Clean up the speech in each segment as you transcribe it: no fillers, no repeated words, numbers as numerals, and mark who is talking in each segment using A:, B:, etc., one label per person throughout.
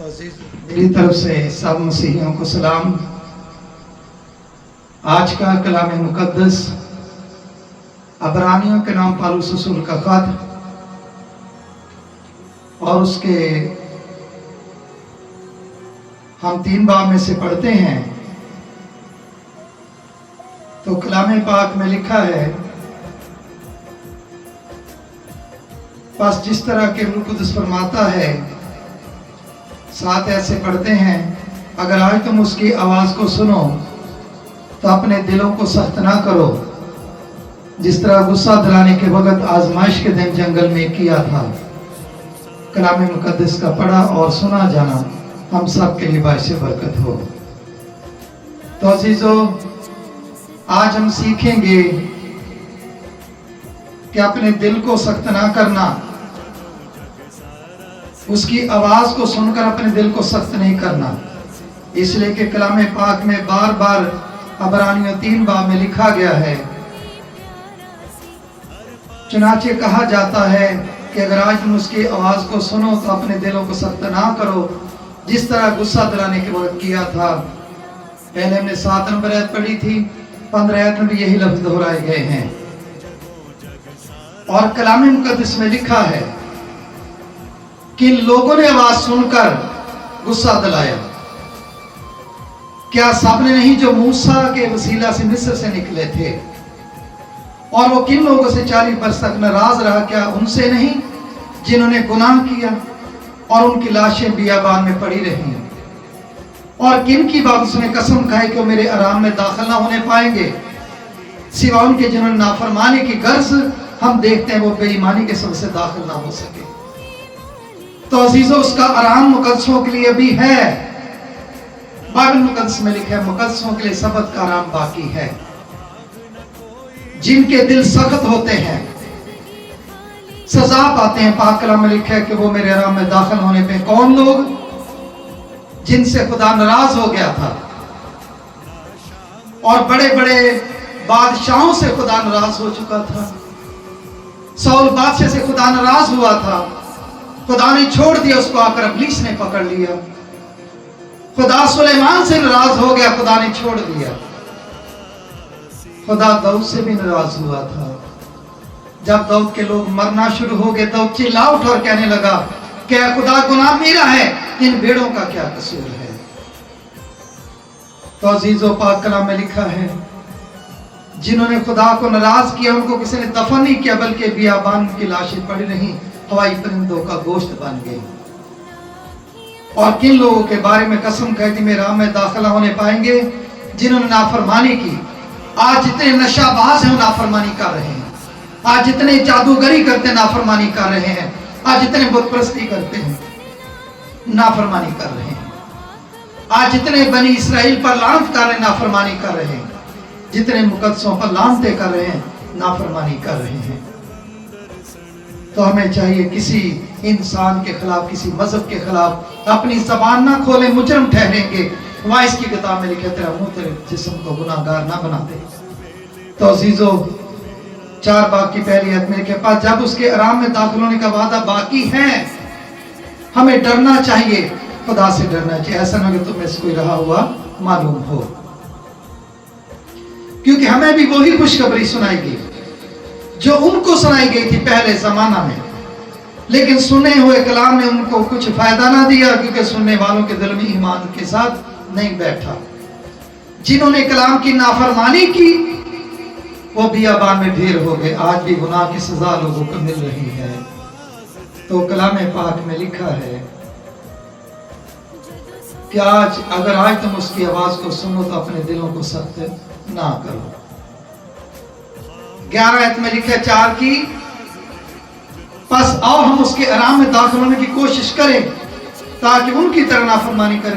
A: تو عزیز میری طرف سے سب مسیحیوں کو سلام۔ آج کا کلام مقدس عبرانیوں کے نام پالوس رسول کا خط اور اس کے ہم 3 باب میں سے پڑھتے ہیں تو کلام پاک میں لکھا ہے، پس جس طرح کہ روح القدس فرماتا ہے، 7 ایسے پڑھتے ہیں، اگر آج تم اس کی آواز کو سنو تو اپنے دلوں کو سخت نہ کرو، جس طرح غصہ دلانے کے وقت آزمائش کے دن جنگل میں کیا تھا۔ کلام مقدس کا پڑھا اور سنا جانا ہم سب کے لیے باعث برکت ہو۔ تو عزیزو، آج ہم سیکھیں گے کہ اپنے دل کو سخت نہ کرنا، اس کی آواز کو سن کر اپنے دل کو سخت نہیں کرنا، اس لیے کہ کلام پاک میں بار بار عبرانیوں 3 باب میں لکھا گیا ہے، چنانچہ کہا جاتا ہے کہ اگر آج تم اس کی آواز کو سنو تو اپنے دلوں کو سخت نہ کرو، جس طرح غصہ دلانے کے وقت کیا تھا۔ پہلے ہم نے 7 نمبر آیت پڑھی تھی، 15 آیت میں بھی یہی لفظ دہرائے گئے ہیں، اور کلام مقدس میں لکھا ہے کہ لوگوں نے آواز سن کر غصہ دلایا۔ کیا سب نے نہیں جو موسیٰ کے وسیلہ سے مصر سے نکلے تھے؟ اور وہ کن لوگوں سے 40 برس تک ناراض رہا؟ کیا ان سے نہیں جنہوں نے گناہ کیا اور ان کی لاشیں بیابان میں پڑی رہیں؟ اور کن کی بات اس نے قسم کھائی کہ وہ میرے آرام میں داخل نہ ہونے پائیں گے، سوا ان کے جنہوں نے نافرمانی کی غرض ہم دیکھتے ہیں وہ بے ایمانی کے سبب سے داخل نہ ہو سکے۔ تو عزیزو، اس کا آرام مقدسوں کے لیے بھی ہے۔ بائبل مقدس میں لکھا ہے مقدسوں کے لیے سبت کا آرام باقی ہے۔ جن کے دل سخت ہوتے ہیں سزا پاتے ہیں۔ پاک کلام میں لکھا ہے کہ وہ میرے آرام میں داخل ہونے پہ کون لوگ؟ جن سے خدا ناراض ہو گیا تھا، اور بڑے بڑے بادشاہوں سے خدا ناراض ہو چکا تھا۔ سول بادشاہ سے خدا ناراض ہوا تھا، خدا نے چھوڑ دیا اس کو، آ کر ابلیس نے پکڑ لیا۔ خدا سلیمان سے ناراض ہو گیا، خدا نے چھوڑ دیا۔ خدا داؤد سے بھی ناراض ہوا تھا۔ جب داؤد کے لوگ مرنا شروع ہو گئے، داؤد چلا اٹھا اور کہنے لگا کہ اے خدا، گناہ میرا ہے، ان بھیڑوں کا کیا قصور ہے؟ تو عزیزو، پاک کلام میں لکھا ہے جنہوں نے خدا کو ناراض کیا ان کو کسی نے دفن نہیں کیا، بلکہ بیابان کی لاشیں پڑی رہیں، ہوائی پرندوں کا گوشت بن گئی۔ اور کن لوگوں کے بارے میں قسم کھائی تھی میرے راہ میں داخلہ ہونے پائیں گے؟ جنہوں نے نافرمانی کی۔ آج جتنے نشہ باز ہیں وہ نافرمانی کر رہے ہیں، آج جتنے جادوگری کرتے ہیں نافرمانی کر رہے ہیں، آج جتنے بت پرستی کرتے ہیں نافرمانی کر رہے ہیں، آج جتنے بنی اسرائیل پر لعنت کر رہے ہیں نافرمانی کر رہے ہیں، جتنے مقدسوں پر لعنتیں کر رہے ہیں نافرمانی کر رہے ہیں۔ تو ہمیں چاہیے کسی انسان کے خلاف، کسی مذہب کے خلاف اپنی زبان نہ کھولیں، مجرم ٹھہریں گے۔ وائس کی کتاب میں لکھا ہے تیرا منہ تیرے جسم کو گناہگار نہ بنا دے۔ تو عزیزو، 4 باب کی پہلی آیت میں لکھا ہے، پس جب اس کے آرام میں داخل ہونے کا وعدہ باقی ہے، ہمیں ڈرنا چاہیے، خدا سے ڈرنا چاہیے، ایسا نہ کہ تمہیں سے کوئی رہا ہوا معلوم ہو، کیونکہ ہمیں بھی وہی خوشخبری سنائی گئی جو ان کو سنائی گئی تھی پہلے زمانہ میں، لیکن سنے ہوئے کلام نے ان کو کچھ فائدہ نہ دیا، کیونکہ سننے والوں کے دل میں ایمان کے ساتھ نہیں بیٹھا۔ جنہوں نے کلام کی نافرمانی کی وہ بیابان میں ڈھیر ہو گئے۔ آج بھی گناہ کی سزا لوگوں کو مل رہی ہے۔ تو کلام پاک میں لکھا ہے کہ اگر آج تم اس کی آواز کو سنو تو اپنے دلوں کو سخت نہ کرو۔ 11 آیت میں لکھا ہے 4 کی، پس آؤ ہم اس کے آرام میں داخل ہونے کی کوشش کریں تاکہ ان کی طرح نافرمانی کر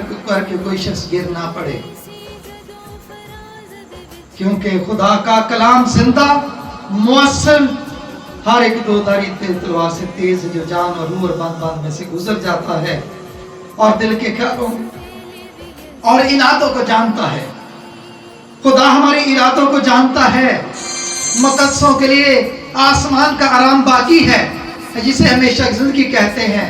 A: کے کوئی شخص گر نہ پڑے، کیونکہ خدا کا کلام زندہ، مؤثر، ہر ایک 2 دھاری تلوار سے تیز، جو جان اور روح اور باندھ میں سے گزر جاتا ہے اور دل کے خیالوں اور ارادوں کو جانتا ہے۔ خدا ہمارے ارادوں کو جانتا ہے۔ مقدسوں کے لیے آسمان کا آرام باقی ہے، جسے ہمیشہ زندگی کہتے ہیں،